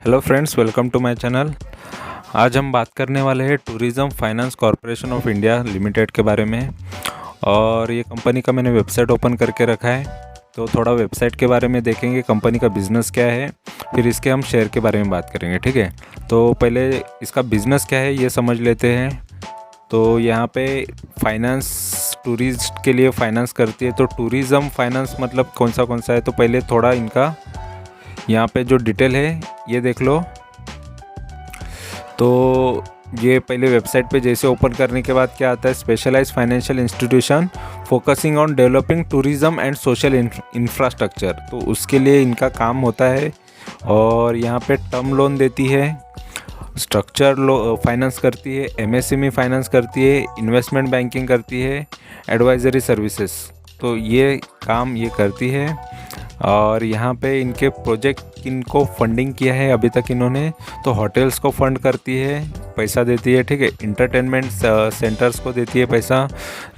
Hello friends, welcome to my channel. आज हम बात करने वाले हैं Tourism finance Corporation of India Limited के बारे में। और ये कंपनी का मैंने वेबसाइट ओपन करके रखा है, तो थोड़ा वेबसाइट के बारे में देखेंगे, कंपनी का बिज़नेस क्या है, फिर इसके हम शेयर के बारे में बात करेंगे। ठीक है, तो पहले इसका बिज़नेस क्या है ये समझ लेते हैं। तो यहाँ पे फाइनेंस टूरिस्ट के लिए फाइनेंस करती है। तो टूरिज़्म फाइनेंस मतलब कौन सा है, तो पहले थोड़ा इनका यहाँ पे जो डिटेल है ये देख लो। तो ये पहले वेबसाइट पे जैसे ओपन करने के बाद क्या आता है, specialised financial institution focusing on developing tourism and social infrastructure. तो उसके लिए इनका काम होता है। और यहाँ पे टर्म लोन देती है, स्ट्रक्चर फाइनेंस करती है, एमएसएमई फाइनेंस करती है, इन्वेस्टमेंट बैंकिंग करती है, एडवाइजरी सर्विसेज। तो ये काम ये करती है। और यहाँ पे इनके प्रोजेक्ट किनको फंडिंग किया है अभी तक इन्होंने, तो होटल्स को फंड करती है, पैसा देती है। ठीक है, इंटरटेनमेंट सेंटर्स को देती है पैसा,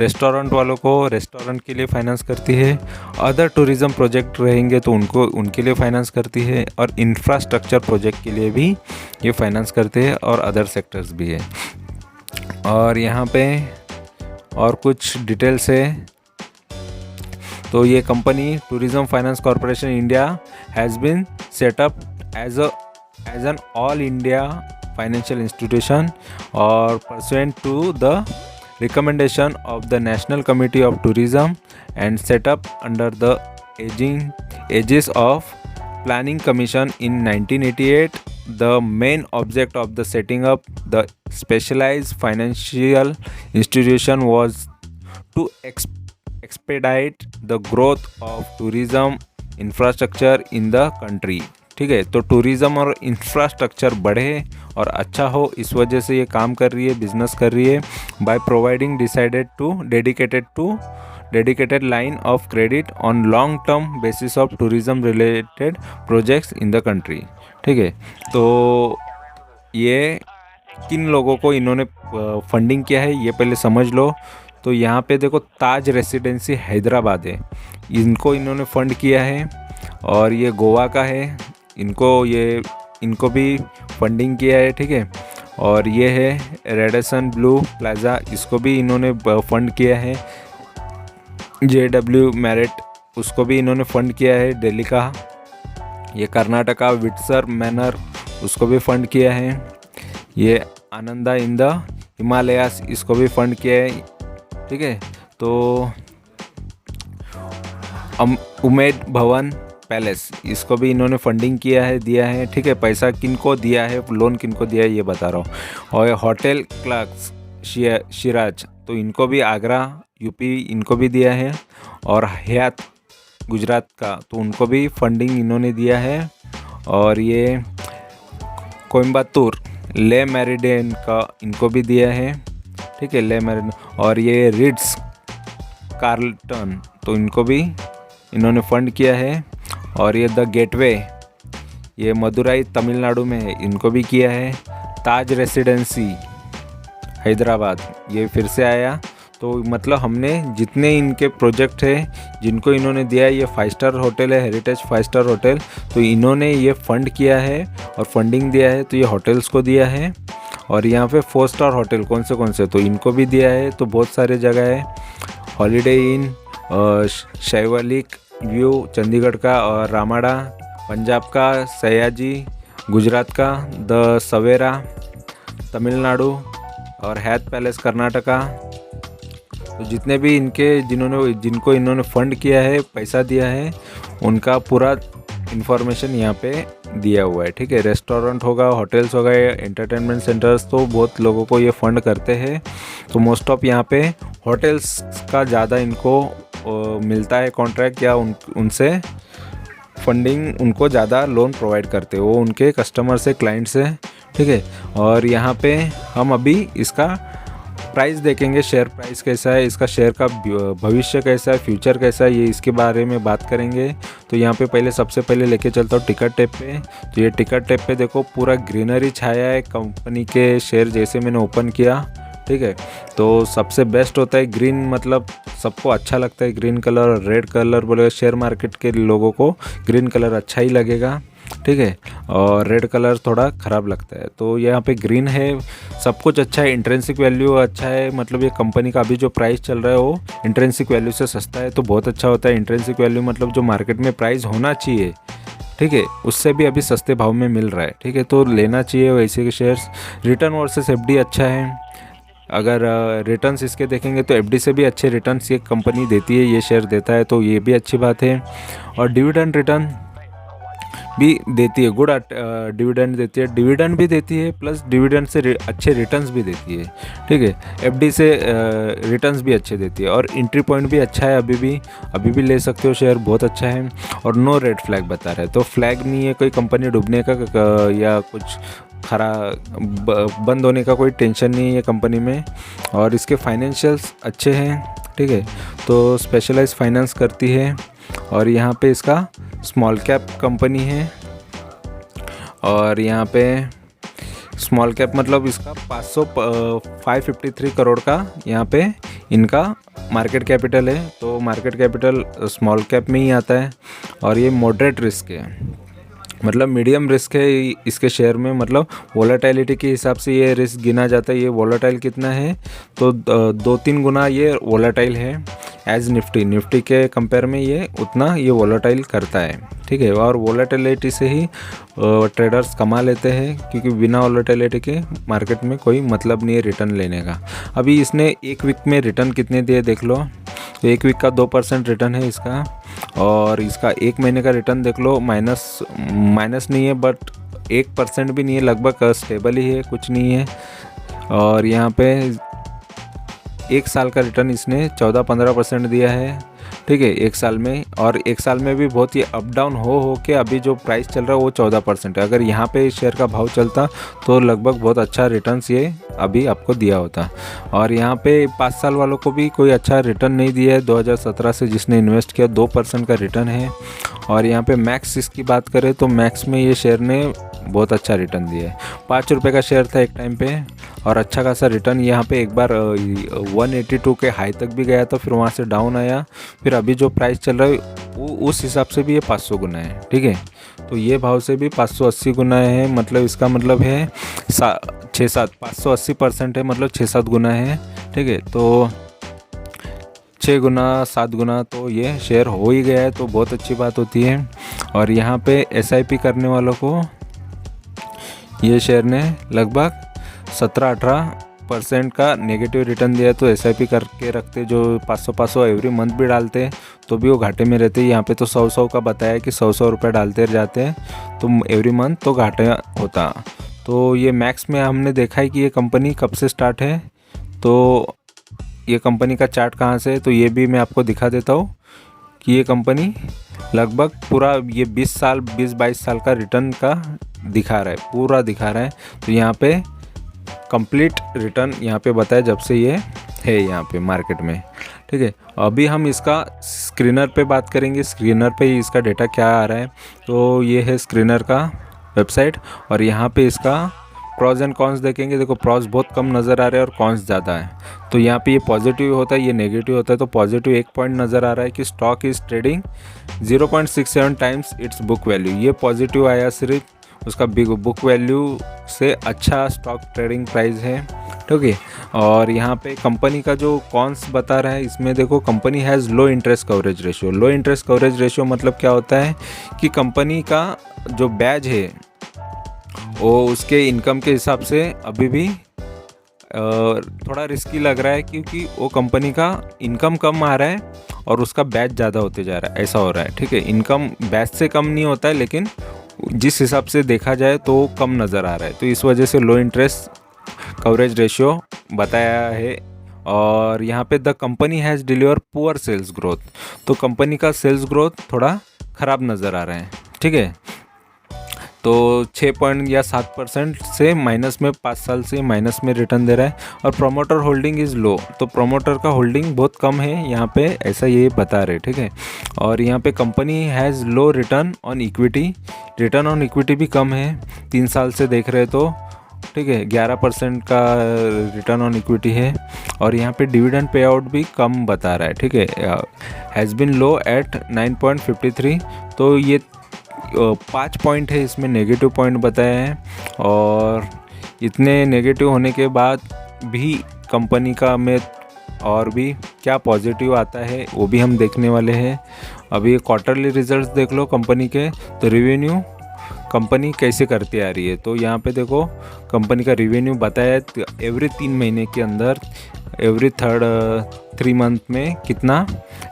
रेस्टोरेंट वालों को रेस्टोरेंट के लिए फाइनेंस करती है, अदर टूरिज़्म प्रोजेक्ट रहेंगे तो उनके लिए फाइनेंस करती है, और इंफ्रास्ट्रक्चर प्रोजेक्ट के लिए भी ये फाइनेंस करते हैं, और अदर सेक्टर्स भी है। और यहाँ पे और कुछ डिटेल्स है। तो ये company tourism finance corporation India has been set up as an all India financial institution और pursuant to the recommendation of the national committee of tourism and set up under the aegis of planning commission in 1988. The main object of the setting up the specialized financial institution was to expedite the growth of tourism infrastructure in the country. ठीक है, तो tourism और infrastructure बढ़े और अच्छा हो, इस वजह से ये काम कर रही है, बिजनेस कर रही है। By providing dedicated line of credit on long term basis of tourism related projects in the country. ठीक है, तो ये किन लोगों को इन्होंने फंडिंग किया है ये पहले समझ लो। तो यहाँ पे देखो, ताज रेसिडेंसी हैदराबाद है, इनको इन्होंने फंड किया है। और ये गोवा का है, इनको भी फंडिंग किया है। ठीक है, और ये है रेडिसन ब्लू प्लाजा, इसको भी इन्होंने फंड किया है। JW मैरिट, उसको भी इन्होंने फंड किया है, दिल्ली का। ये कर्नाटका विट्सर मैनर, उसको भी फंड किया है। ये आनंदा इन द हिमालयास, इसको भी फंड किया है। ठीक है, तो उमेद भवन पैलेस, इसको भी इन्होंने फंडिंग किया है, दिया है। ठीक है, पैसा किनको दिया है, लोन किनको दिया है ये बता रहा हूँ। और होटल क्लर्क्स शिराज, तो इनको भी आगरा यूपी इनको भी दिया है। और हयात गुजरात का, तो उनको भी फंडिंग इन्होंने दिया है। और ये कोयम्बतूर ले मेरिडियन का, इनको भी दिया है। ठीक है, ले मेरिडियन। और ये रिट्स कार्लटन, तो इनको भी इन्होंने फंड किया है। और ये द गेटवे, ये मदुराई तमिलनाडु में है, इनको भी किया है। ताज रेसिडेंसी हैदराबाद, ये फिर से आया। तो मतलब हमने जितने इनके प्रोजेक्ट है जिनको इन्होंने दिया है, ये 5 स्टार होटल है, हेरिटेज 5 स्टार होटल, तो इन्होंने ये फंड किया है और फंडिंग दिया है, तो ये होटल्स को दिया है। और यहाँ पे 4 स्टार होटल कौन से, तो इनको भी दिया है। तो बहुत सारे जगह है, हॉलीडे इन शैवालिक व्यू चंडीगढ़ का, और रामाडा पंजाब का, सयाजी गुजरात का, द सवेरा तमिलनाडु, और हैत पैलेस कर्नाटका। तो जितने भी जिनको इन्होंने फंड किया है, पैसा दिया है, उनका पूरा इन्फॉर्मेशन यहाँ पे दिया हुआ है। ठीक है, रेस्टोरेंट होगा, होटल्स होगा, एंटरटेनमेंट सेंटर्स, तो बहुत लोगों को ये फंड करते हैं। तो मोस्ट ऑफ यहाँ पे होटल्स का ज़्यादा इनको मिलता है कॉन्ट्रैक्ट, या उनसे फंडिंग, उनको ज़्यादा लोन प्रोवाइड करते हैं, वो उनके कस्टमर से, क्लाइंट से। ठीक है, और यहाँ पे हम अभी इसका प्राइस देखेंगे, शेयर प्राइस कैसा है, इसका शेयर का भविष्य कैसा है, फ्यूचर कैसा है, ये इसके बारे में बात करेंगे। तो यहाँ पे सबसे पहले लेके चलता हूँ टिकट टैब पे। तो ये टिकट टैब पे देखो, पूरा ग्रीनरी छाया है कंपनी के शेयर जैसे मैंने ओपन किया। ठीक है, तो सबसे बेस्ट होता है ग्रीन, मतलब सबको अच्छा लगता है ग्रीन कलर। रेड कलर बोले शेयर मार्केट के लोगों को ग्रीन कलर अच्छा ही लगेगा। ठीक है, और रेड कलर थोड़ा ख़राब लगता है। तो यहाँ पे ग्रीन है, सब कुछ अच्छा है, इंट्रेंसिक वैल्यू अच्छा है, मतलब ये कंपनी का अभी जो प्राइस चल रहा है वो इंट्रेंसिक वैल्यू से सस्ता है, तो बहुत अच्छा होता है। इंट्रेंसिक वैल्यू मतलब जो मार्केट में प्राइस होना चाहिए, ठीक है, उससे भी अभी सस्ते भाव में मिल रहा है, ठीक है, तो लेना चाहिए वैसे के शेयर्स। रिटर्न वर्सेस एफडी अच्छा है। अगर रिटर्न्स इसके देखेंगे तो एफडी से भी अच्छे रिटर्न्स ये कंपनी देती है, ये शेयर देता है, तो ये भी अच्छी बात है। और डिविडेंड रिटर्न भी देती है, गुड डिविडेंड देती है, डिविडेंड भी देती है प्लस डिविडेंड से अच्छे रिटर्न्स भी देती है, ठीक है। एफडी से रिटर्न्स भी अच्छे देती है, और एंट्री पॉइंट भी अच्छा है, अभी भी ले सकते हो, शेयर बहुत अच्छा है। और नो रेड फ्लैग बता रहा है, तो फ्लैग नहीं है कोई कंपनी डूबने का या कुछ बंद होने का, कोई टेंशन नहीं है कंपनी में। और इसके फाइनेंशियल्स अच्छे हैं, ठीक है, तो स्पेशलाइज फाइनेंस करती है। और यहाँ पे इसका स्मॉल कैप कंपनी है, और यहाँ पे स्मॉल कैप मतलब इसका 553 करोड़ का यहाँ पे इनका मार्केट कैपिटल है, तो मार्केट कैपिटल स्मॉल कैप में ही आता है। और ये मॉडरेट रिस्क है, मतलब मीडियम रिस्क है इसके शेयर में, मतलब वोलेटिलिटी के हिसाब से ये रिस्क गिना जाता है। ये वोलेटाइल कितना है, तो 2-3 गुना ये वोलेटाइल है एज निफ्टी के कंपेयर में, ये उतना ये वोलेटाइल करता है, ठीक है। और वोलेटिलिटी से ही ट्रेडर्स कमा लेते हैं, क्योंकि बिना वोलेटिलिटी के मार्केट में कोई मतलब नहीं है रिटर्न लेने का। अभी इसने एक वीक में रिटर्न कितने दिए देख लो, तो एक वीक का 2% रिटर्न है इसका, और इसका एक महीने का रिटर्न देख लो, माइनस नहीं है बट 1% भी नहीं है, लगभग स्टेबल ही है, कुछ नहीं है। और यहाँ पे एक साल का रिटर्न इसने 14-15% दिया है, ठीक है, एक साल में। और एक साल में भी बहुत ही अप डाउन हो के अभी जो प्राइस चल रहा है वो 14% है। अगर यहाँ पे शेयर का भाव चलता तो लगभग बहुत अच्छा रिटर्न्स ये अभी आपको दिया होता। और यहाँ पे 5 साल वालों को भी कोई अच्छा रिटर्न नहीं दिया है, 2017 से जिसने इन्वेस्ट किया 2% का रिटर्न है। और यहाँ पे मैक्स इसकी बात करें तो मैक्स में ये शेयर ने बहुत अच्छा रिटर्न दिया है। 5 रुपये का शेयर था एक टाइम पे, और अच्छा खासा रिटर्न यहाँ पे एक बार 182 के हाई तक भी गया था, फिर वहाँ से डाउन आया, फिर अभी जो प्राइस चल रहा है वो उस हिसाब से भी ये 500 गुना है, ठीक है। तो ये भाव से भी 580 गुना है, मतलब इसका मतलब है 580% है, मतलब 6-7 गुना है, ठीक है। तो 6 गुना 7 गुना तो ये शेयर हो ही गया है, तो बहुत अच्छी बात होती है। और यहाँ पे SIP करने वालों को ये शेयर ने लगभग 17-18% का नेगेटिव रिटर्न दिया है। तो SIP करके रखते, जो 500 एवरी मंथ भी डालते तो भी वो घाटे में रहते। यहाँ पे तो 100 का बताया कि 100 रुपये डालते जाते हैं, तो एवरी मंथ तो घाटे होता। तो ये मैक्स में हमने देखा है कि ये कंपनी कब से स्टार्ट है, तो ये कंपनी का चार्ट कहाँ से है, तो ये भी मैं आपको दिखा देता हूँ कि ये कंपनी लगभग पूरा ये 20-22 साल का रिटर्न का दिखा रहा है, पूरा दिखा रहा है। तो यहाँ पे कंप्लीट रिटर्न यहाँ पे बताया जब से ये है यहाँ पे मार्केट में, ठीक है। अभी हम इसका स्क्रीनर पे बात करेंगे, स्क्रीनर पे ही इसका डेटा क्या आ रहा है। तो ये है स्क्रीनर का वेबसाइट, और यहाँ पे इसका प्रॉज एंड कॉन्स देखेंगे। देखो प्रॉज बहुत कम नज़र आ रहे हैं और कॉन्स ज़्यादा है। तो यहाँ पे ये पॉजिटिव होता है, ये नेगेटिव होता है। तो पॉजिटिव 1 पॉइंट नज़र आ रहा है कि stock is trading 0.67 times it's book value, ये पॉजिटिव आया, सिर्फ उसका बिग बुक वैल्यू से अच्छा स्टॉक ट्रेडिंग प्राइस है, ठीक है। और यहाँ पे कंपनी का जो कॉन्स बता रहा है, इसमें देखो company has low interest coverage ratio. Low interest coverage ratio मतलब क्या होता है कि कंपनी का जो बैज है वो उसके इनकम के हिसाब से अभी भी थोड़ा रिस्की लग रहा है, क्योंकि वो कंपनी का इनकम कम आ रहा है और उसका बैच ज़्यादा होते जा रहा है, ऐसा हो रहा है, ठीक है। इनकम बैच से कम नहीं होता है, लेकिन जिस हिसाब से देखा जाए तो कम नज़र आ रहा है, तो इस वजह से लो इंटरेस्ट कवरेज रेशियो बताया है। और यहाँ पे the company has deliver poor sales growth, तो कंपनी का सेल्स ग्रोथ थोड़ा ख़राब नज़र आ रहा है, ठीक है। तो 6.7% से माइनस में, 5 साल से माइनस में रिटर्न दे रहा है। और प्रोमोटर होल्डिंग इज़ लो, तो प्रोमोटर का होल्डिंग बहुत कम है यहाँ पे, ऐसा ये बता रहे, ठीक है। और यहाँ पे company has low return on equity, return on equity भी कम है 3 साल से देख रहे तो, ठीक है। 11% का रिटर्न ऑन इक्विटी है। और यहाँ पे डिविडेंड पे आउट भी कम बता रहा है, ठीक है, हैज़ बिन लो एट 9.53, तो ये 5 पॉइंट है इसमें नेगेटिव पॉइंट बताए हैं, और इतने नेगेटिव होने के बाद भी कंपनी का में और भी क्या पॉजिटिव आता है वो भी हम देखने वाले हैं। अभी क्वार्टरली रिजल्ट्स देख लो कंपनी के, तो रिवेन्यू कंपनी कैसे करती आ रही है। तो यहाँ पे देखो कंपनी का रिवेन्यू बताया एवरी 3 महीने के अंदर, एवरी 3 मंथ में कितना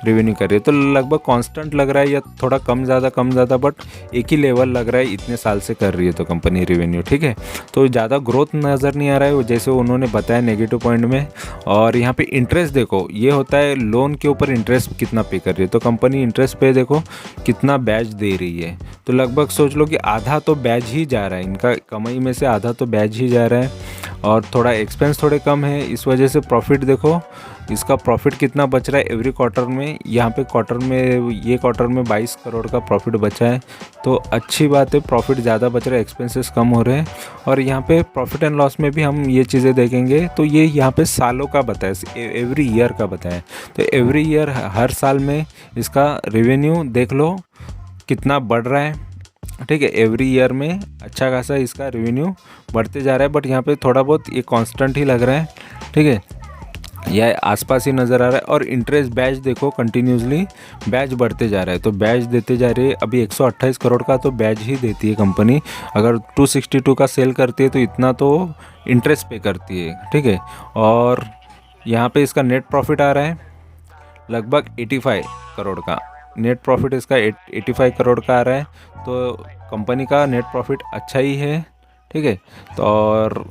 रेवेन्यू कर रही है। तो लगभग कांस्टेंट लग रहा है या थोड़ा कम ज़्यादा, बट एक ही लेवल लग रहा है इतने साल से कर रही है तो कंपनी रेवेन्यू, ठीक है। तो ज़्यादा ग्रोथ नज़र नहीं आ रहा है जैसे उन्होंने बताया नेगेटिव पॉइंट में। और यहाँ पे इंटरेस्ट देखो, ये होता है लोन के ऊपर इंटरेस्ट कितना पे कर रही है। तो कंपनी इंटरेस्ट पे देखो कितना ब्याज दे रही है। तो लगभग सोच लो कि आधा तो ब्याज ही जा रहा है, इनका कमाई में से आधा तो ब्याज ही जा रहा है। और थोड़ा एक्सपेंस थोड़े कम है, इस वजह से प्रॉफिट देखो इसका प्रॉफिट कितना बच रहा है एवरी क्वार्टर में। यहाँ पे ये क्वार्टर में 22 करोड़ का प्रॉफिट बचा है, तो अच्छी बात है, प्रॉफिट ज़्यादा बच रहा है, एक्सपेंसेस कम हो रहे हैं। और यहाँ पे प्रॉफिट एंड लॉस में भी हम ये चीज़ें देखेंगे, तो ये यहाँ पे सालों का बताया, एवरी ईयर का बताया। तो एवरी ईयर हर साल में इसका रेवेन्यू देख लो कितना बढ़ रहा है, ठीक है। एवरी ईयर में अच्छा खासा इसका रेवेन्यू बढ़ते जा रहा है, बट यहाँ पे थोड़ा बहुत ये कांस्टेंट ही लग रहा है, ठीक है, यह आसपास ही नज़र आ रहा है। और इंटरेस्ट बैच देखो कंटिन्यूसली बैच बढ़ते जा रहा है, तो बैच देते जा रही है। अभी 128 करोड़ का तो बैच ही देती है कंपनी, अगर 262 का सेल करती है तो इतना तो इंटरेस्ट पे करती है, ठीक है। और यहाँ पे इसका नेट प्रॉफिट आ रहा है लगभग 85 करोड़ का, नेट प्रॉफिट इसका 85 करोड़ का आ रहा है। तो कंपनी का नेट प्रॉफिट अच्छा ही है, ठीक है। तो और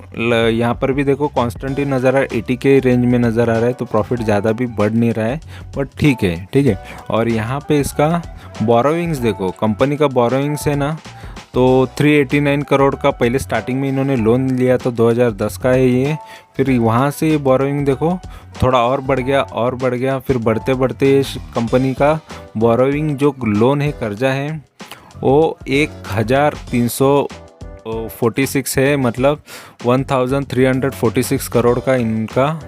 यहाँ पर भी देखो कांस्टेंट ही नज़र आ रहा है, 80 के रेंज में नज़र आ रहा है, तो प्रॉफिट ज़्यादा भी बढ़ नहीं रहा है, बट ठीक है, ठीक है। और यहाँ पे इसका बोरोइंग्स देखो, कंपनी का बोरोइंग्स है ना, तो 389 करोड़ का पहले स्टार्टिंग में इन्होंने लोन लिया, तो 2010 का है ये। फिर वहाँ से ये बोरोइंग देखो थोड़ा और बढ़ गया, फिर बढ़ते बढ़ते कंपनी का बोरोइंग जो लोन है, कर्जा है, वो 1346 है, मतलब 1346 करोड़ का इनका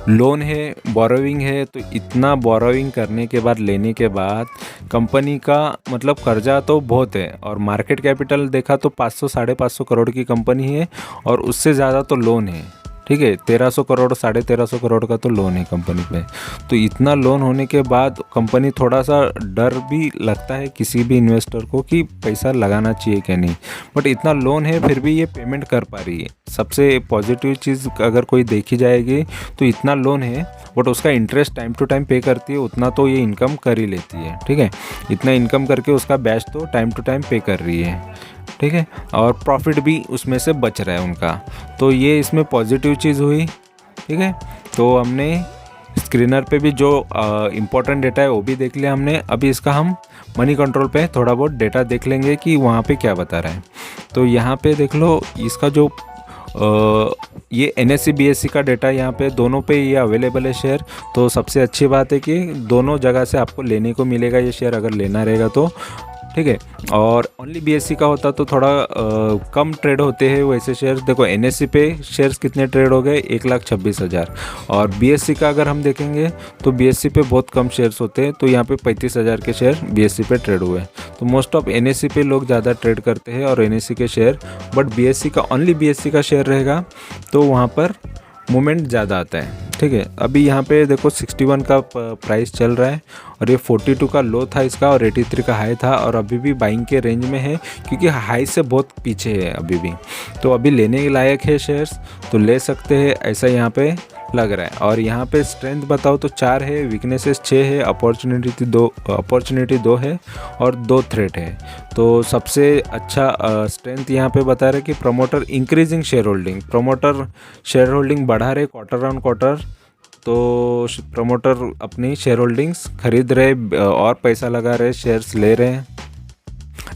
लोन है, बोरोइंग है। तो इतना बोरोइंग करने के बाद, लेने के बाद कंपनी का मतलब कर्जा तो बहुत है, और मार्केट कैपिटल देखा तो 500 साढ़े 500 करोड़ की कंपनी है, और उससे ज़्यादा तो लोन है, ठीक है। 1300 करोड़ 1350 करोड़ का तो लोन है कंपनी पे। तो इतना लोन होने के बाद कंपनी थोड़ा सा डर भी लगता है किसी भी इन्वेस्टर को कि पैसा लगाना चाहिए कि नहीं, बट इतना लोन है फिर भी ये पेमेंट कर पा रही है। सबसे पॉजिटिव चीज़ अगर कोई देखी जाएगी तो इतना लोन है, बट उसका इंटरेस्ट टाइम टू टाइम पे करती है, उतना तो ये इनकम कर ही लेती है, ठीक है। इतना इनकम करके उसका बैच तो टाइम टू टाइम पे कर रही है, ठीक है। और प्रॉफिट भी उसमें से बच रहा है उनका, तो ये इसमें पॉजिटिव चीज़ हुई, ठीक है। तो हमने स्क्रीनर पे भी जो इम्पोर्टेंट डेटा है वो भी देख लिया हमने। अभी इसका हम मनी कंट्रोल पे थोड़ा बहुत डेटा देख लेंगे कि वहाँ पे क्या बता रहा है। तो यहाँ पे देख लो इसका जो ये NSE BSE का डेटा यहाँ पे दोनों पे ये अवेलेबल है शेयर। तो सबसे अच्छी बात है कि दोनों जगह से आपको लेने को मिलेगा ये शेयर, अगर लेना रहेगा तो, ठीक है। और ओनली BSE का होता तो थोड़ा कम ट्रेड होते हैं वैसे शेयर्स। देखो NSE पे शेयर्स कितने ट्रेड हो गए, 1,26,000। और BSE का अगर हम देखेंगे तो BSE पे बहुत कम शेयर्स होते हैं, तो यहाँ पे 35,000 के शेयर BSE पे ट्रेड हुए। तो मोस्ट ऑफ NSE पे लोग ज़्यादा ट्रेड करते हैं और NSE के शेयर, बट BSE का ओनली BSE का शेयर रहेगा तो वहाँ पर मूवमेंट ज़्यादा आता है, ठीक है। अभी यहाँ पे देखो 61 का प्राइस चल रहा है, और ये 42 का लो था इसका, और 83 का हाई था, और अभी भी बाइंग के रेंज में है क्योंकि हाई से बहुत पीछे है अभी भी। तो अभी लेने के लायक है शेयर्स, तो ले सकते हैं, ऐसा यहाँ पे लग रहा है। और यहाँ पे स्ट्रेंथ बताओ तो 4 है, वीकनेसेस 6 है, अपॉर्चुनिटी 2 है, और 2 थ्रेट है। तो सबसे अच्छा स्ट्रेंथ यहाँ पे बता रहे कि promoter increasing share holding, promoter share holding बढ़ा रहे क्वार्टर ऑन क्वार्टर। तो प्रमोटर अपनी शेयर होल्डिंग्स खरीद रहे और पैसा लगा रहे, शेयर्स ले रहे हैं,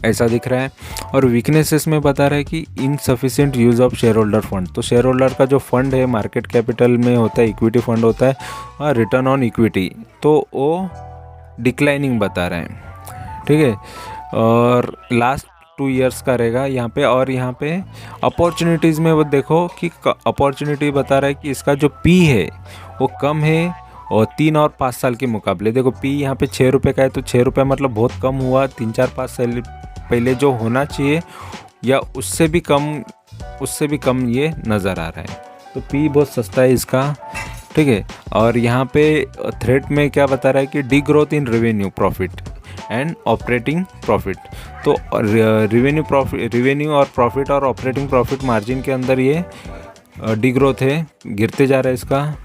ऐसा दिख रहा है। और वीकनेसेस में बता रहा है कि insufficient use of share holder fund. तो शेयर होल्डर का जो फंड है मार्केट कैपिटल में होता है, इक्विटी फंड होता है, और रिटर्न ऑन इक्विटी तो वो डिक्लाइनिंग बता रहे हैं, ठीक है। और लास्ट 2 ईयर्स का रहेगा यहाँ पे। और यहाँ पे अपॉर्चुनिटीज़ में वो देखो कि अपॉर्चुनिटी बता रहा है कि इसका जो P है वो कम है, और 3 और 5 साल के मुकाबले देखो पी यहाँ पे 6 रुपये का है, तो 6 रुपये मतलब बहुत कम हुआ। 3-4-5 साल पहले जो होना चाहिए या उससे भी कम ये नज़र आ रहा है। तो पी बहुत सस्ता है इसका, ठीक है। और यहाँ पे थ्रेड में क्या बता रहा है कि D growth in revenue profit and operating profit. तो रेवेन्यू और प्रॉफिट और ऑपरेटिंग प्रॉफिट मार्जिन के अंदर ये डी ग्रोथ है, गिरते जा रहा है इसका।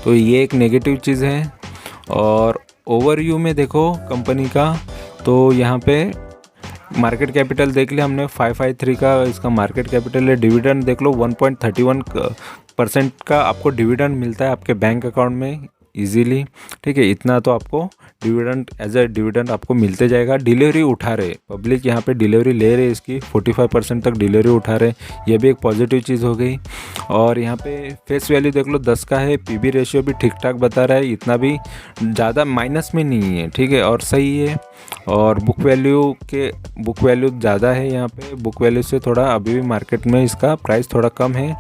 तो ये एक नेगेटिव चीज़ है। और ओवरव्यू में देखो कंपनी का, तो यहाँ पे मार्केट कैपिटल देख लिया हमने 553 का इसका मार्केट कैपिटल है। डिविडेंड देख लो 1.31% का आपको डिविडेंड मिलता है आपके बैंक अकाउंट में इजीली, ठीक है। इतना तो आपको डिविडेंड एज ए डिविडेंड आपको मिलते जाएगा। डिलीवरी उठा रहे पब्लिक, यहाँ पे डिलीवरी ले रहे इसकी 45% तक डिलीवरी उठा रहे, ये भी एक पॉजिटिव चीज़ हो गई। और यहाँ पे फेस वैल्यू देख लो 10 का है। पीबी रेशियो भी ठीक ठाक बता रहा है, इतना भी ज़्यादा माइनस में नहीं है, ठीक है, और सही है। और बुक वैल्यू ज़्यादा है यहाँ पे, बुक वैल्यू से थोड़ा अभी भी मार्केट में इसका प्राइस थोड़ा कम है,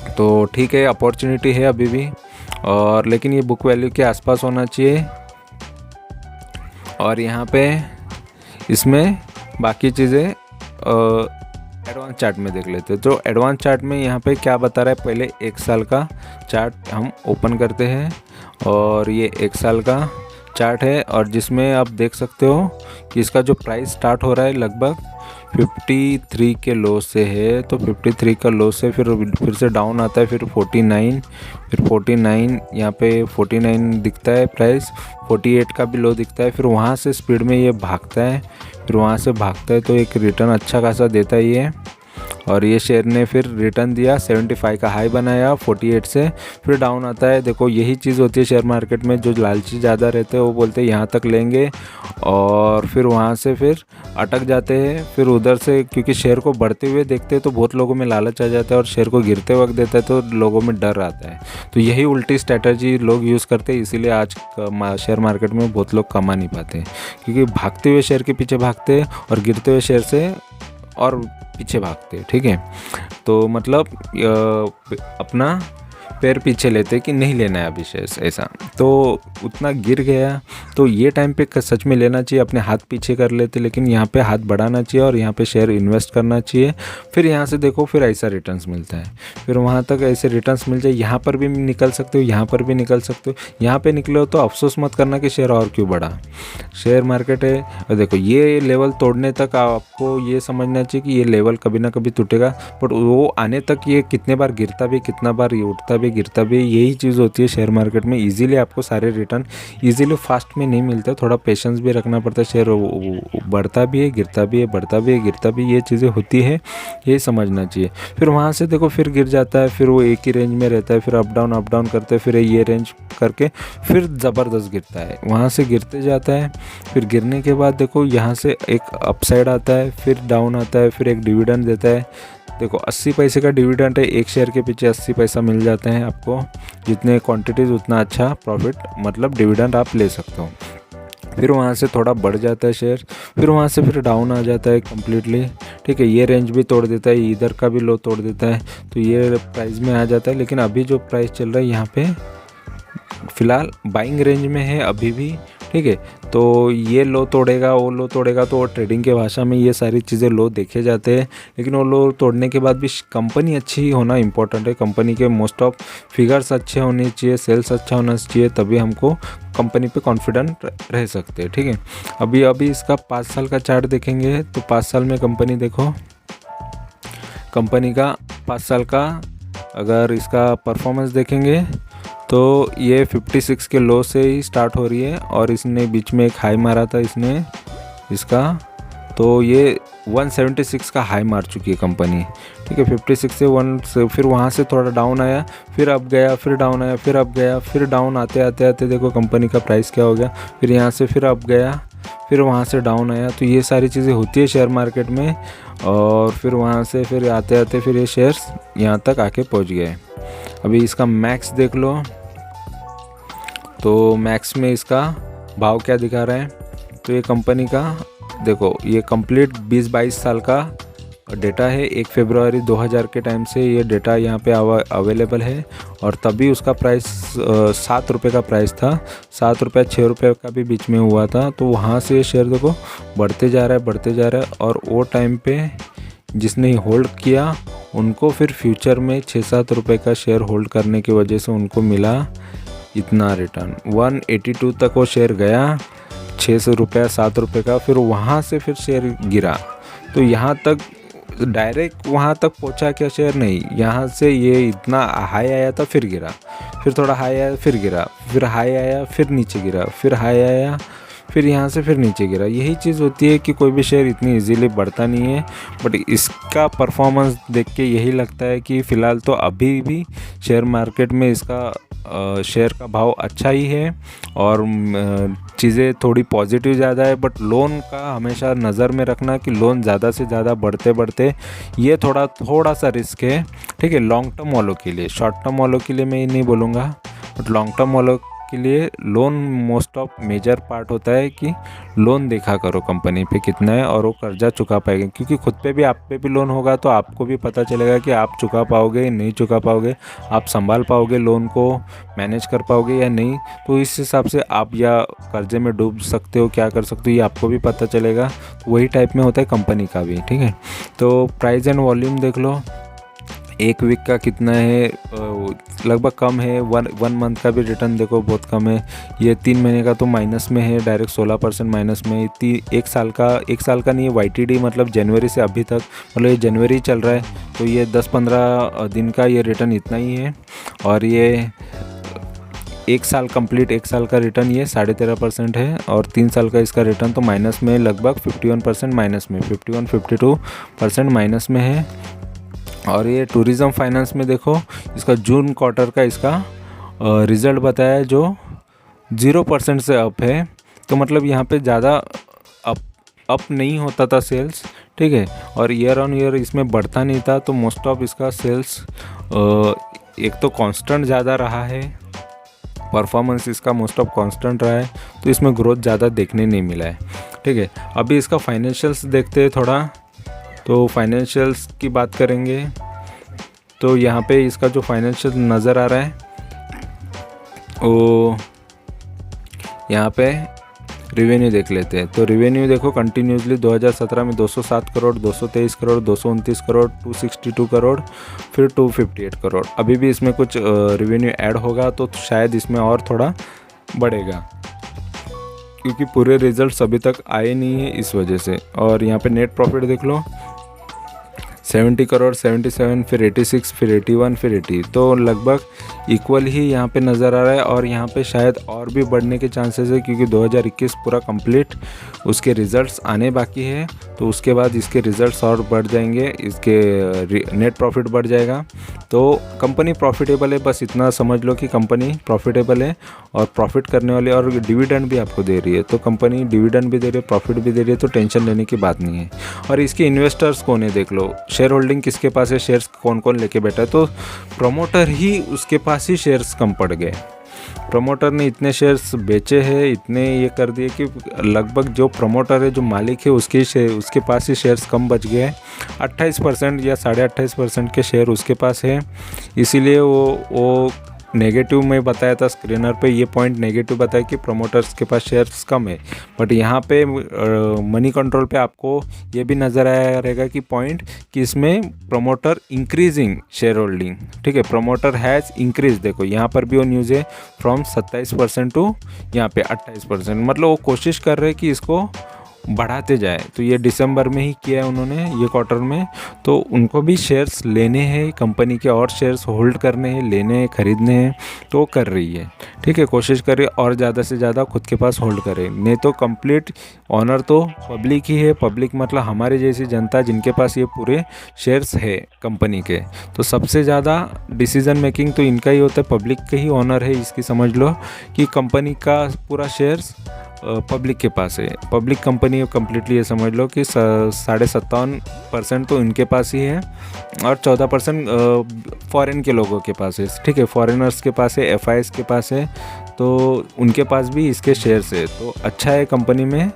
तो ठीक है, अपॉर्चुनिटी है अभी भी। और लेकिन ये बुक वैल्यू के आसपास होना चाहिए। और यहाँ पे इसमें बाकी चीज़ें एडवांस चार्ट में देख लेते हैं। तो एडवांस चार्ट में यहाँ पे क्या बता रहा है, पहले 1 साल का चार्ट हम ओपन करते हैं। और ये 1 साल का चार्ट है, और जिसमें आप देख सकते हो कि इसका जो प्राइस स्टार्ट हो रहा है लगभग 53 के लो से है। तो 53 का लो से फिर से डाउन आता है, फिर 49, यहाँ पे 49 दिखता है प्राइस, 48 का भी लो दिखता है। फिर वहाँ से स्पीड में ये भागता है, तो एक रिटर्न अच्छा खासा देता है ये। और ये शेयर ने फिर रिटर्न दिया, 75 का हाई बनाया 48 से, फिर डाउन आता है। देखो यही चीज़ होती है शेयर मार्केट में, जो लालची ज़्यादा रहते हैं वो बोलते हैं यहाँ तक लेंगे, और फिर वहाँ से फिर अटक जाते हैं। फिर उधर से क्योंकि शेयर को बढ़ते हुए देखते हैं तो बहुत लोगों में लालच आ जाता है, और शेयर को गिरते वक्त देता है तो लोगों में डर आता है। तो यही उल्टी स्ट्रैटेजी लोग यूज़ करते हैं, इसीलिए आज शेयर मार्केट में बहुत लोग कमा नहीं पाते, क्योंकि भागते हुए शेयर के पीछे भागते हैं और गिरते हुए शेयर से और पीछे भागते, ठीक है। तो मतलब अपना पैर पीछे लेते कि नहीं लेना है अभी शेयर, ऐसा। तो उतना गिर गया, तो ये टाइम पे सच में लेना चाहिए, अपने हाथ पीछे कर लेते, लेकिन यहाँ पे हाथ बढ़ाना चाहिए और यहाँ पे शेयर इन्वेस्ट करना चाहिए। फिर यहाँ से देखो फिर ऐसा रिटर्न्स मिलता है, फिर वहाँ तक ऐसे रिटर्न्स मिल जाए। यहाँ पर भी निकल सकते हो, यहाँ पर भी निकल सकते हो। यहाँ पे निकले हो तो अफसोस मत करना कि शेयर और क्यों बढ़ा, शेयर मार्केट है। और देखो ये लेवल तोड़ने तक आपको ये समझना चाहिए कि ये लेवल कभी ना कभी टूटेगा, बट वो आने तक ये कितने बार गिरता भी, कितना बार ये उठता भी, गिरता भी, यही चीज़ होती है शेयर मार्केट में। इजीली आपको सारे रिटर्न इजीली फास्ट में नहीं मिलते, थोड़ा पेशेंस भी रखना पड़ता है। शेयर बढ़ता भी है, गिरता भी है, बढ़ता भी है, गिरता भी, ये चीज़ें होती है, यही समझना चाहिए। फिर वहाँ से देखो फिर गिर जाता है, फिर वो एक ही रेंज में रहता है, फिर अप डाउन करते हैं, फिर ये रेंज करके फिर ज़बरदस्त गिरता है, वहाँ से गिरते जाता है। फिर गिरने के बाद देखो यहाँ से एक अपसाइड आता है, फिर डाउन आता है, फिर एक डिविडेंड देता है। देखो 80 पैसे का डिविडेंड है, एक शेयर के पीछे 80 पैसा मिल जाते हैं आपको, जितने क्वांटिटीज़ उतना अच्छा प्रॉफिट मतलब डिविडेंड आप ले सकते हो। फिर वहाँ से थोड़ा बढ़ जाता है शेयर, फिर वहाँ से फिर डाउन आ जाता है कम्प्लीटली, ठीक है। ये रेंज भी तोड़ देता है, इधर का भी लो तोड़ देता है, तो ये प्राइस में आ जाता है। लेकिन अभी जो प्राइस चल रहा है यहाँ पे फ़िलहाल बाइंग रेंज में है अभी भी, ठीक है। तो ये लो तोड़ेगा, वो लो तोड़ेगा, तो ट्रेडिंग के भाषा में ये सारी चीज़ें लो देखे जाते हैं। लेकिन वो लो तोड़ने के बाद भी कंपनी अच्छी होना इंपॉर्टेंट है, कंपनी के मोस्ट ऑफ फिगर्स अच्छे होने चाहिए, सेल्स अच्छा होना चाहिए, तभी हमको कंपनी पे कॉन्फिडेंट रह सकते हैं, ठीक है। अभी इसका 5 साल का चार्ट देखेंगे तो 5 साल में कंपनी देखो, कंपनी का 5 साल का अगर इसका परफॉर्मेंस देखेंगे तो ये 56 के लो से ही स्टार्ट हो रही है, और इसने बीच में एक हाई मारा था इसने इसका, तो ये 176 का हाई मार चुकी है कंपनी, ठीक है। 56 से 1 से फिर वहाँ से थोड़ा डाउन आया, फिर अप गया, फिर डाउन आया, फिर अप गया, फिर डाउन आते आते देखो कंपनी का प्राइस क्या हो गया। फिर यहाँ से फिर अप गया, फिर वहाँ से डाउन आया। तो ये सारी चीज़ें होती है शेयर मार्केट में, और फिर वहाँ से फिर आते आते फिर ये शेयर्स यहाँ तक आके पहुँच गए। अभी इसका मैक्स देख लो, तो मैक्स में इसका भाव क्या दिखा रहा है, तो ये कंपनी का देखो, ये कंप्लीट 20-22 साल का डेटा है 1 फरवरी 2000 के टाइम से ये डेटा यहाँ पे अवेलेबल है। और तभी उसका प्राइस 7 रुपये का प्राइस था, 7 रुपये 6 रुपये का भी बीच में हुआ था। तो वहाँ से ये शेयर देखो बढ़ते जा रहा है, बढ़ते जा रहा है। और वो टाइम पे जिसने होल्ड किया उनको फिर फ्यूचर में 6-7 रुपये का शेयर होल्ड करने की वजह से उनको मिला इतना रिटर्न। 182 तक वो शेयर गया, 600 रुपये 7 रुपये का। फिर वहाँ से फिर शेयर गिरा। तो यहाँ तक डायरेक्ट वहाँ तक पहुँचा क्या शेयर? नहीं, यहाँ से ये इतना हाई आया था, फिर गिरा, फिर थोड़ा हाई आया, फिर गिरा, फिर हाई आया, फिर नीचे गिरा, फिर हाई आया, फिर यहाँ से फिर नीचे गिरा। यही चीज़ होती है कि कोई भी शेयर इतनी इजीली बढ़ता नहीं है। बट इसका परफॉर्मेंस देख के यही लगता है कि फ़िलहाल तो अभी भी शेयर मार्केट में इसका शेयर का भाव अच्छा ही है और चीज़ें थोड़ी पॉजिटिव ज़्यादा है। बट लोन का हमेशा नज़र में रखना कि लोन ज़्यादा से ज़्यादा बढ़ते बढ़ते ये थोड़ा सा रिस्क है, ठीक है, लॉन्ग टर्म वालों के लिए। शॉर्ट टर्म वालों के लिए मैं ये नहीं बोलूँगा, बट लॉन्ग टर्म वालों के लिए loan most of major part होता है कि लोन देखा करो कंपनी पे कितना है और वो कर्जा चुका पाएगा। क्योंकि खुद पे भी आप पे भी लोन होगा तो आपको भी पता चलेगा कि आप चुका पाओगे नहीं चुका पाओगे, आप संभाल पाओगे लोन को, मैनेज कर पाओगे या नहीं। तो इस हिसाब से आप या कर्जे में डूब सकते हो, क्या कर सकते हो, ये आपको भी पता चलेगा। तो वही टाइप में होता है कंपनी का भी, ठीक है। तो प्राइस एंड वॉल्यूम देख लो, 1 वीक का कितना है, लगभग कम है। वन मंथ का भी रिटर्न देखो बहुत कम है। ये 3 महीने का तो माइनस में है, डायरेक्ट 16% माइनस में। 1 साल का नहीं है, YTD मतलब जनवरी से अभी तक, मतलब ये जनवरी चल रहा है तो ये 10-15 दिन का ये रिटर्न इतना ही है। और ये 1 साल कंप्लीट, 1 साल का रिटर्न ये 13.5% है। और 3 साल का इसका रिटर्न तो माइनस में, लगभग 51% माइनस में, 51-52% माइनस में है। और ये टूरिज़्म फाइनेंस में देखो, इसका जून क्वार्टर का इसका रिज़ल्ट बताया है जो 0% से अप है। तो मतलब यहाँ पे ज़्यादा अप नहीं होता था सेल्स, ठीक है। और ईयर ऑन ईयर इसमें बढ़ता नहीं था। तो मोस्ट ऑफ इसका सेल्स एक तो कांस्टेंट ज़्यादा रहा है, परफॉर्मेंस इसका मोस्ट ऑफ कांस्टेंट रहा है, तो इसमें ग्रोथ ज़्यादा देखने नहीं मिला है, ठीक है। अभी इसका फाइनेंशियल्स देखते हैं थोड़ा। तो फाइनेंशियल्स की बात करेंगे तो यहाँ पे इसका जो फाइनेंशियल नज़र आ रहा है वो यहाँ पे रिवेन्यू देख लेते हैं। तो रिवेन्यू देखो कंटिन्यूसली 2017 में 207 करोड़, 223 करोड़, 229 करोड़, 262 करोड़, फिर 258 करोड़। अभी भी इसमें कुछ रिवेन्यू ऐड होगा तो शायद इसमें और थोड़ा बढ़ेगा, क्योंकि पूरे रिजल्ट्स अभी तक आए नहीं है इस वजह से। और यहाँ पे नेट प्रॉफिट देख लो, 70 करोड़, 77, फिर 86, फिर 81, फिर 80। तो लगभग इक्वल ही यहाँ पे नज़र आ रहा है। और यहाँ पे शायद और भी बढ़ने के चांसेस है, क्योंकि 2021 पूरा कंप्लीट, उसके रिज़ल्ट्स आने बाकी है। तो उसके बाद इसके रिज़ल्ट्स और बढ़ जाएंगे, इसके नेट प्रॉफिट बढ़ जाएगा। तो कंपनी प्रॉफिटेबल है, बस इतना समझ लो कि कंपनी प्रॉफिटेबल है और प्रॉफिट करने वाली, और डिविडेंड भी आपको दे रही है। तो कंपनी डिविडेंड भी दे रही है, प्रॉफिट भी दे रही है, तो टेंशन लेने की बात नहीं है। और इसके इन्वेस्टर्स कौन है देख लो, शेयर होल्डिंग किसके पास है, शेयर्स कौन कौन लेके बैठा है। तो प्रमोटर ही, उसके पास ही शेयर्स कम पड़ गए। प्रमोटर ने इतने शेयर्स बेचे हैं, इतने ये कर दिए कि लगभग जो प्रमोटर है, जो मालिक है, उसके पास ही शेयर्स कम बच गए हैं। 28% या 28.5% के शेयर उसके पास है। इसीलिए वो नेगेटिव में बताया था स्क्रीनर पे, ये पॉइंट नेगेटिव बताया कि प्रमोटर्स के पास शेयर्स कम है। बट यहाँ पे मनी कंट्रोल पे आपको ये भी नज़र आया रहेगा कि पॉइंट कि इसमें प्रमोटर इंक्रीजिंग शेयर होल्डिंग, ठीक है, प्रमोटर हैज़ इंक्रीज। देखो यहाँ पर भी वो न्यूज़ है फ्रॉम 27% टू यहाँ पे 28%। मतलब वो कोशिश कर रहे हैं कि इसको बढ़ाते जाए। तो ये दिसंबर में ही किया है उन्होंने, ये क्वार्टर में। तो उनको भी शेयर्स लेने हैं कंपनी के, और शेयर्स होल्ड करने हैं, लेने हैं, खरीदने हैं। तो वो कर रही है, ठीक है, कोशिश कर रही है और ज़्यादा से ज़्यादा खुद के पास होल्ड करे। नहीं तो कंप्लीट ऑनर तो पब्लिक ही है। पब्लिक मतलब हमारे जैसी जनता जिनके पास ये पूरे शेयर्स है कंपनी के। तो सबसे ज़्यादा डिसीज़न मेकिंग तो इनका ही होता है, पब्लिक के ही ऑनर है। इसकी समझ लो कि कंपनी का पूरा शेयर्स पब्लिक के पास है। पब्लिक कंपनी कम्प्लीटली ये समझ लो कि 57.5% तो इनके पास ही है और 14% फॉरेन के लोगों के पास है, ठीक है, फॉरेनर्स के पास है, FIs के पास है। तो उनके पास भी इसके शेयर्स है। तो अच्छा है कंपनी में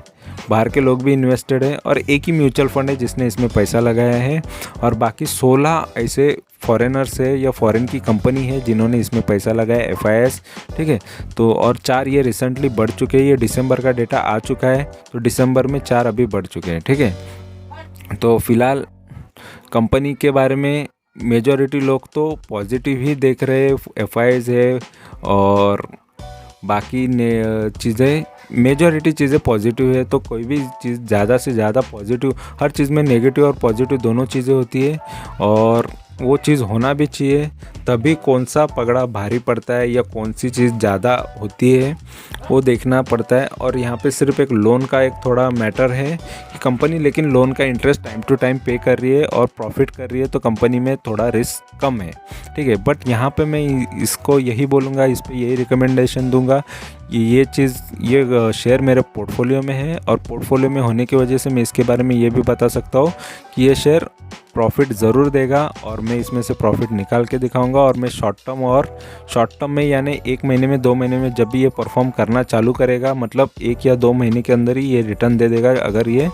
बाहर के लोग भी इन्वेस्टेड है और एक ही म्यूचुअल फंड है जिसने इसमें पैसा लगाया है और बाकी 16 ऐसे फॉरेनर्स है या फॉरेन की कंपनी है जिन्होंने इसमें पैसा लगाया FIS, ठीक है। तो और 4 ये रिसेंटली बढ़ चुके हैं, ये दिसंबर का डेटा आ चुका है तो दिसंबर में 4 अभी बढ़ चुके हैं, ठीक है। तो फिलहाल कंपनी के बारे में मेजॉरिटी लोग तो पॉजिटिव ही देख रहे हैं, FIS है और बाकी चीज़ें मेजॉरिटी चीज़ें पॉजिटिव है। तो कोई भी चीज़ ज़्यादा से ज़्यादा पॉजिटिव, हर चीज़ में नेगेटिव और पॉजिटिव दोनों चीज़ें होती है और वो चीज़ होना भी चाहिए, तभी कौन सा पगड़ा भारी पड़ता है या कौन सी चीज़ ज़्यादा होती है वो देखना पड़ता है। और यहाँ पे सिर्फ एक लोन का एक थोड़ा मैटर है कि कंपनी लेकिन लोन का इंटरेस्ट टाइम टू टाइम पे कर रही है और प्रॉफिट कर रही है, तो कंपनी में थोड़ा रिस्क कम है, ठीक है। बट यहाँ पे मैं इसको यही बोलूँगा, इस पर यही रिकमेंडेशन दूंगा कि ये शेयर मेरे पोर्टफोलियो में है और पोर्टफोलियो में होने की वजह से मैं इसके बारे में ये भी बता सकता हूँ कि ये शेयर प्रॉफिट ज़रूर देगा और मैं इसमें से प्रॉफिट निकाल के दिखाऊंगा। और मैं शॉर्ट टर्म में यानी 1 महीने में 2 महीने में जब भी ये परफॉर्म करना चालू करेगा, मतलब 1 या 2 महीने के अंदर ही ये रिटर्न दे देगा अगर ये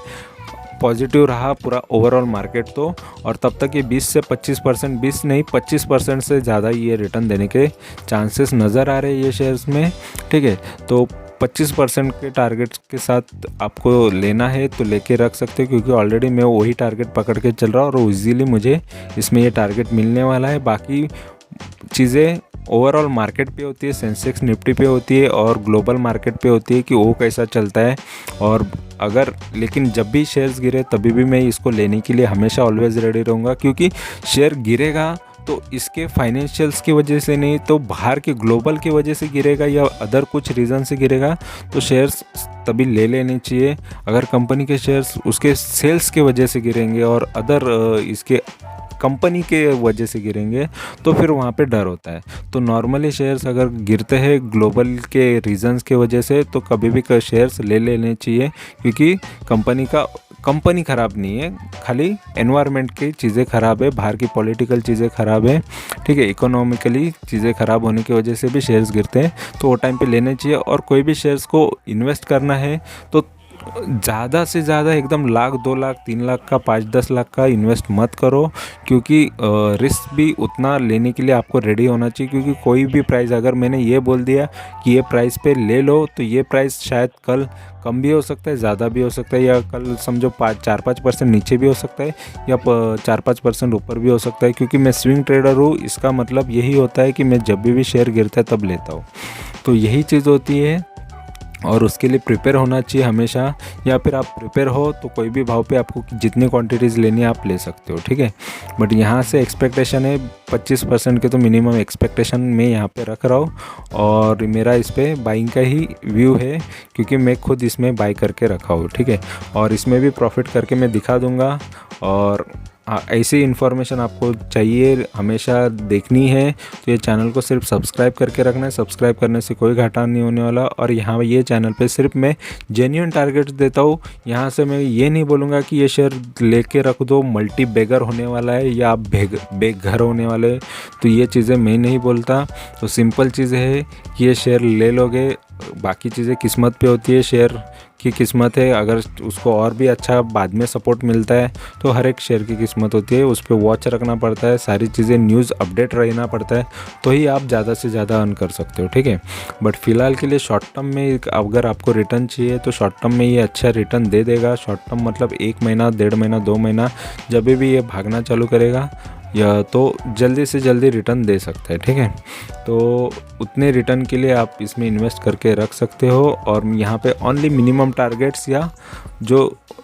पॉजिटिव रहा पूरा ओवरऑल मार्केट तो। और तब तक ये 20 से 25%, 20 नहीं 25% से ज़्यादा ये रिटर्न देने के चांसेस नज़र आ रहे हैं ये शेयर्स में, ठीक है। तो 25% के टारगेट के साथ आपको लेना है तो लेके रख सकते हो, क्योंकि ऑलरेडी मैं वही टारगेट पकड़ के चल रहा हूँ और इजीली मुझे इसमें ये टारगेट मिलने वाला है। बाकी चीज़ें ओवरऑल मार्केट पे होती है, सेंसेक्स निफ्टी पे होती है और ग्लोबल मार्केट पे होती है कि वो कैसा चलता है। और अगर लेकिन जब भी शेयर्स गिरे तभी भी मैं इसको लेने के लिए हमेशा ऑलवेज रेडी रहूँगा, क्योंकि शेयर गिरेगा तो इसके फाइनेंशियल्स की वजह से नहीं तो बाहर के ग्लोबल की वजह से गिरेगा या अदर कुछ रीज़न से गिरेगा, तो शेयर्स तभी ले लेने चाहिए। अगर कंपनी के शेयर्स उसके सेल्स के वजह से गिरेंगे और अदर इसके कंपनी के वजह से गिरेंगे तो फिर वहाँ पे डर होता है। तो नॉर्मली शेयर्स अगर गिरते हैं ग्लोबल के रीजंस के वजह से तो कभी भी शेयर्स ले लेने चाहिए, क्योंकि कंपनी ख़राब नहीं है, खाली एनवायरनमेंट की चीज़ें ख़राब है, बाहर की पॉलिटिकल चीज़ें ख़राब है, ठीक है। इकोनॉमिकली चीज़ें ख़राब होने की वजह से भी शेयर्स गिरते हैं, तो वो टाइम पे लेने चाहिए। और कोई भी शेयर्स को इन्वेस्ट करना है तो ज़्यादा से ज़्यादा एकदम 1 लाख 2 लाख 3 लाख का 5-10 लाख का इन्वेस्ट मत करो, क्योंकि रिस्क भी उतना लेने के लिए आपको रेडी होना चाहिए। क्योंकि कोई भी प्राइस अगर मैंने ये बोल दिया कि ये प्राइस पे ले लो तो ये प्राइस शायद कल कम भी हो सकता है, ज़्यादा भी हो सकता है, या कल समझो 4-5% नीचे भी हो सकता है या 4-5% ऊपर भी हो सकता है। क्योंकि मैं स्विंग ट्रेडर हूँ, इसका मतलब यही होता है कि मैं जब भी शेयर गिरता है तब लेता हूँ। तो यही चीज़ होती है और उसके लिए प्रिपेयर होना चाहिए हमेशा, या फिर आप प्रिपेयर हो तो कोई भी भाव पे आपको जितनी क्वांटिटीज़ लेनी है आप ले सकते हो, ठीक है। बट यहाँ से एक्सपेक्टेशन है 25% के तो मिनिमम एक्सपेक्टेशन मैं यहाँ पे रख रहा हूँ और मेरा इस पर बाइंग का ही व्यू है, क्योंकि मैं खुद इसमें बाई करके रखा हूँ, ठीक है। और इसमें भी प्रॉफिट करके मैं दिखा दूँगा। और ऐसी इन्फॉर्मेशन आपको चाहिए हमेशा देखनी है तो ये चैनल को सिर्फ सब्सक्राइब करके रखना है, सब्सक्राइब करने से कोई घाटा नहीं होने वाला। और यहाँ ये चैनल पे सिर्फ मैं जेन्युइन टारगेट्स देता हूँ, यहाँ से मैं ये नहीं बोलूँगा कि ये शेयर लेके रख दो मल्टी बैगर होने वाला है या आप बेघर होने वाले, तो ये चीज़ें मैं नहीं बोलता। तो सिंपल चीज़ है कि ये शेयर ले लोगे, बाकी चीज़ें किस्मत पे होती है, शेयर की किस्मत है, अगर उसको और भी अच्छा बाद में सपोर्ट मिलता है तो हर एक शेयर की किस्मत होती है, उस पर वॉच रखना पड़ता है, सारी चीज़ें न्यूज़ अपडेट रहना पड़ता है, तो ही आप ज़्यादा से ज़्यादा अर्न कर सकते हो, ठीक है। बट फिलहाल के लिए शॉर्ट टर्म में अगर आपको रिटर्न चाहिए तो शॉर्ट टर्म में ये अच्छा रिटर्न दे देगा। शॉर्ट टर्म मतलब 1 महीना 1.5 महीना 2 महीना, जब भी ये भागना चालू करेगा या तो जल्दी से जल्दी रिटर्न दे सकता है, ठीक है। तो उतने रिटर्न के लिए आप इसमें इन्वेस्ट करके रख सकते हो। और यहाँ पे ओनली मिनिमम टारगेट्स या जो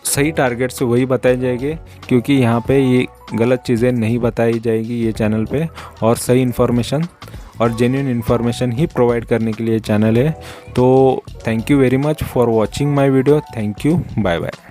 सही टारगेट्स वही बताए जाएंगे, क्योंकि यहाँ पे ये गलत चीज़ें नहीं बताई जाएगी ये चैनल पे, और सही इन्फॉर्मेशन और जेन्युइन इन्फॉर्मेशन ही प्रोवाइड करने के लिए चैनल है। तो thank you very much for watching my video. Thank you, bye bye.